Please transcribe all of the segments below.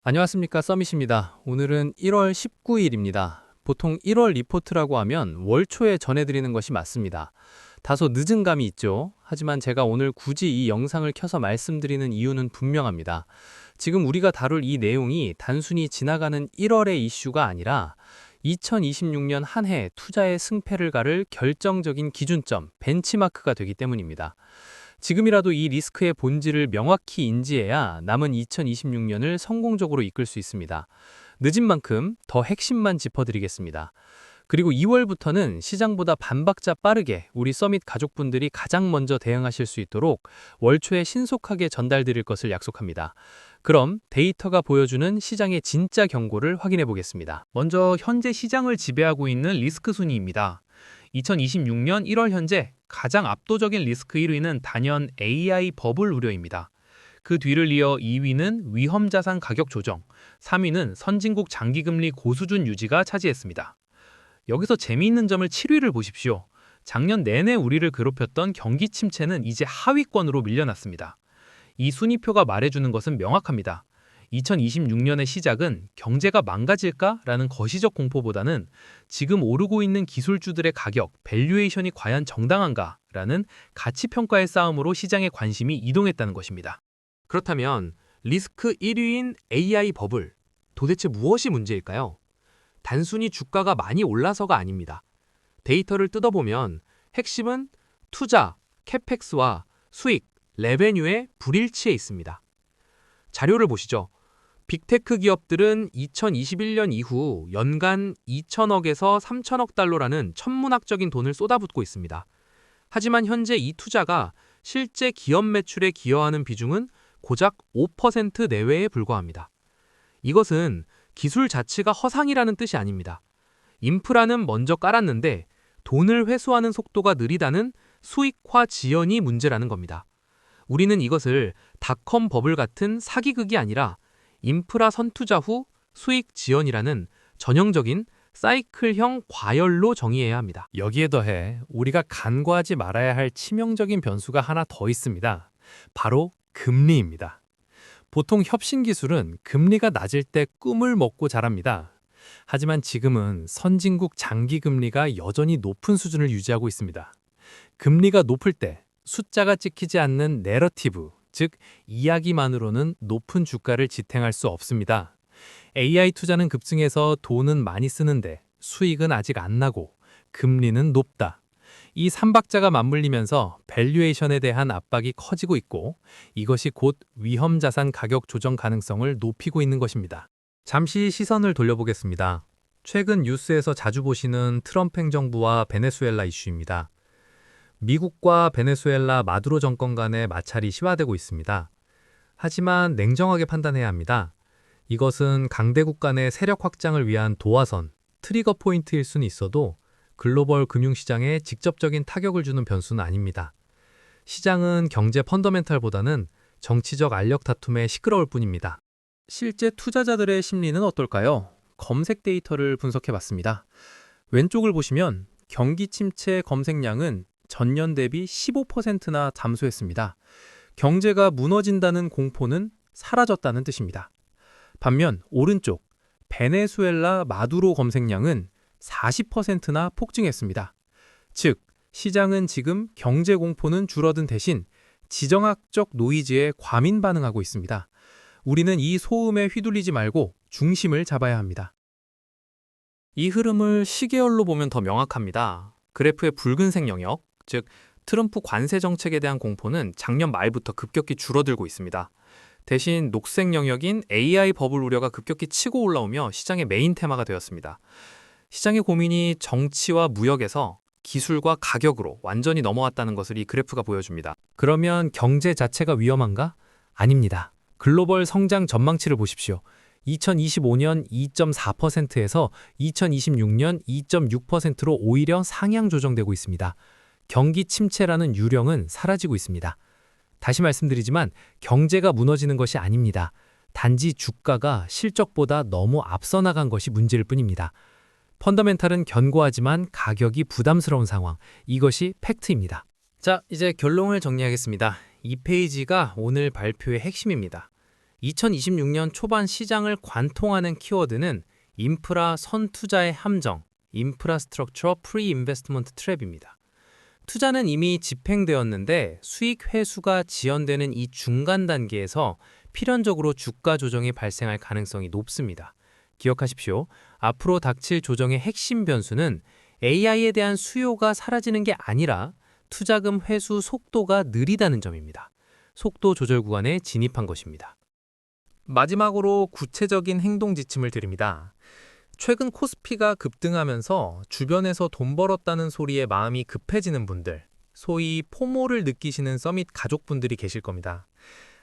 안녕하십니까, 서밋입니다. 오늘은 1월 19일입니다. 보통 1월 리포트라고 하면 월 초에 전해드리는 것이 맞습니다. 다소 늦은 감이 있죠. 하지만 제가 오늘 굳이 이 영상을 켜서 말씀드리는 이유는 분명합니다. 지금 우리가 다룰 이 내용이 단순히 지나가는 1월의 이슈가 아니라 2026년 한 해 투자의 승패를 가를 결정적인 기준점, 벤치마크가 되기 때문입니다. 지금이라도 이 리스크의 본질을 명확히 인지해야 남은 2026년을 성공적으로 이끌 수 있습니다. 늦은 만큼 더 핵심만 짚어드리겠습니다. 그리고 2월부터는 시장보다 반박자 빠르게 우리 서밋 가족분들이 가장 먼저 대응하실 수 있도록 월초에 신속하게 전달드릴 것을 약속합니다. 그럼 데이터가 보여주는 시장의 진짜 경고를 확인해 보겠습니다. 먼저 현재 시장을 지배하고 있는 리스크 순위입니다. 2026년 1월 현재 가장 압도적인 리스크 1위는 단연 AI 버블 우려입니다. 그 뒤를 이어 2위는 위험자산 가격 조정, 3위는 선진국 장기금리 고수준 유지가 차지했습니다. 여기서 재미있는 점을 7위를 보십시오. 작년 내내 우리를 괴롭혔던 경기 침체는 이제 하위권으로 밀려났습니다. 이 순위표가 말해주는 것은 명확합니다. 2026년의 시작은 경제가 망가질까라는 거시적 공포보다는 지금 오르고 있는 기술주들의 가격, 밸류에이션이 과연 정당한가라는 가치평가의 싸움으로 시장의 관심이 이동했다는 것입니다. 그렇다면 리스크 1위인 AI 버블, 도대체 무엇이 문제일까요? 단순히 주가가 많이 올라서가 아닙니다. 데이터를 뜯어보면 핵심은 투자, 캐펙스와 수익, 레베뉴의 불일치에 있습니다. 자료를 보시죠. 빅테크 기업들은 2021년 이후 연간 2천억에서 3천억 달러라는 천문학적인 돈을 쏟아붓고 있습니다. 하지만 현재 이 투자가 실제 기업 매출에 기여하는 비중은 고작 5% 내외에 불과합니다. 이것은 기술 자체가 허상이라는 뜻이 아닙니다. 인프라는 먼저 깔았는데 돈을 회수하는 속도가 느리다는 수익화 지연이 문제라는 겁니다. 우리는 이것을 닷컴 버블 같은 사기극이 아니라 인프라 선투자 후 수익 지연이라는 전형적인 사이클형 과열로 정의해야 합니다. 여기에 더해 우리가 간과하지 말아야 할 치명적인 변수가 하나 더 있습니다. 바로 금리입니다. 보통 혁신 기술은 금리가 낮을 때 꿈을 먹고 자랍니다. 하지만 지금은 선진국 장기 금리가 여전히 높은 수준을 유지하고 있습니다. 금리가 높을 때 숫자가 찍히지 않는 내러티브, 즉 이야기만으로는 높은 주가를 지탱할 수 없습니다. AI 투자는 급증해서 돈은 많이 쓰는데 수익은 아직 안 나고 금리는 높다. 이 삼박자가 맞물리면서 밸류에이션에 대한 압박이 커지고 있고 이것이 곧 위험자산 가격 조정 가능성을 높이고 있는 것입니다. 잠시 시선을 돌려보겠습니다. 최근 뉴스에서 자주 보시는 트럼프 행정부와 베네수엘라 이슈입니다. 미국과 베네수엘라 마두로 정권 간의 마찰이 심화되고 있습니다. 하지만 냉정하게 판단해야 합니다. 이것은 강대국 간의 세력 확장을 위한 도화선, 트리거 포인트일 수는 있어도 글로벌 금융시장에 직접적인 타격을 주는 변수는 아닙니다. 시장은 경제 펀더멘탈보다는 정치적 알력 다툼에 시끄러울 뿐입니다. 실제 투자자들의 심리는 어떨까요? 검색 데이터를 분석해봤습니다. 왼쪽을 보시면 경기 침체 검색량은 전년 대비 15%나 감소했습니다. 경제가 무너진다는 공포는 사라졌다는 뜻입니다. 반면 오른쪽 베네수엘라 마두로 검색량은 40%나 폭증했습니다. 즉, 시장은 지금 경제 공포는 줄어든 대신 지정학적 노이즈에 과민 반응하고 있습니다. 우리는 이 소음에 휘둘리지 말고 중심을 잡아야 합니다. 이 흐름을 시계열로 보면 더 명확합니다. 그래프의 붉은색 영역, 즉 트럼프 관세 정책에 대한 공포는 작년 말부터 급격히 줄어들고 있습니다. 대신 녹색 영역인 AI 버블 우려가 급격히 치고 올라오며 시장의 메인 테마가 되었습니다. 시장의 고민이 정치와 무역에서 기술과 가격으로 완전히 넘어왔다는 것을 이 그래프가 보여줍니다. 그러면 경제 자체가 위험한가? 아닙니다. 글로벌 성장 전망치를 보십시오. 2025년 2.4%에서 2026년 2.6%로 오히려 상향 조정되고 있습니다. 경기 침체라는 유령은 사라지고 있습니다. 다시 말씀드리지만 경제가 무너지는 것이 아닙니다. 단지 주가가 실적보다 너무 앞서 나간 것이 문제일 뿐입니다. 펀더멘탈은 견고하지만 가격이 부담스러운 상황, 이것이 팩트입니다. 자, 이제 결론을 정리하겠습니다. 이 페이지가 오늘 발표의 핵심입니다. 2026년 초반 시장을 관통하는 키워드는 인프라 선투자의 함정, 인프라스트럭처 프리인베스트먼트 트랩입니다. 투자는 이미 집행되었는데 수익 회수가 지연되는 이 중간 단계에서 필연적으로 주가 조정이 발생할 가능성이 높습니다. 기억하십시오. 앞으로 닥칠 조정의 핵심 변수는 AI에 대한 수요가 사라지는 게 아니라 투자금 회수 속도가 느리다는 점입니다. 속도 조절 구간에 진입한 것입니다. 마지막으로 구체적인 행동 지침을 드립니다. 최근 코스피가 급등하면서 주변에서 돈 벌었다는 소리에 마음이 급해지는 분들, 소위 포모를 느끼시는 서밋 가족분들이 계실 겁니다.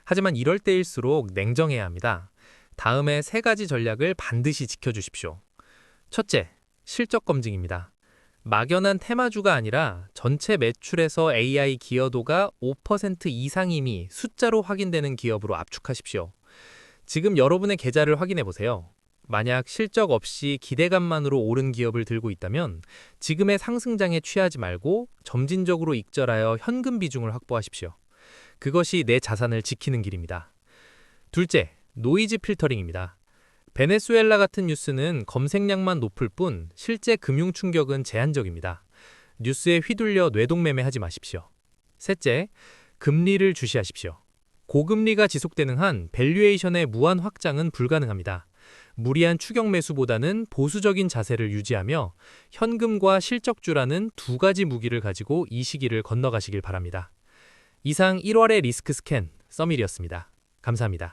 하지만 이럴 때일수록 냉정해야 합니다. 다음에 3가지 전략을 반드시 지켜주십시오. 첫째, 실적 검증입니다. 막연한 테마주가 아니라 전체 매출에서 AI 기여도가 5% 이상임이 숫자로 확인되는 기업으로 압축하십시오. 지금 여러분의 계좌를 확인해 보세요. 만약 실적 없이 기대감만으로 오른 기업을 들고 있다면 지금의 상승장에 취하지 말고 점진적으로 익절하여 현금 비중을 확보하십시오. 그것이 내 자산을 지키는 길입니다. 둘째, 노이즈 필터링입니다. 베네수엘라 같은 뉴스는 검색량만 높을 뿐 실제 금융 충격은 제한적입니다. 뉴스에 휘둘려 뇌동매매하지 마십시오. 셋째, 금리를 주시하십시오. 고금리가 지속되는 한 밸류에이션의 무한 확장은 불가능합니다. 무리한 추격 매수보다는 보수적인 자세를 유지하며 현금과 실적주라는 2가지 무기를 가지고 이 시기를 건너가시길 바랍니다. 이상 1월의 리스크 스캔 서밋이었습니다. 감사합니다.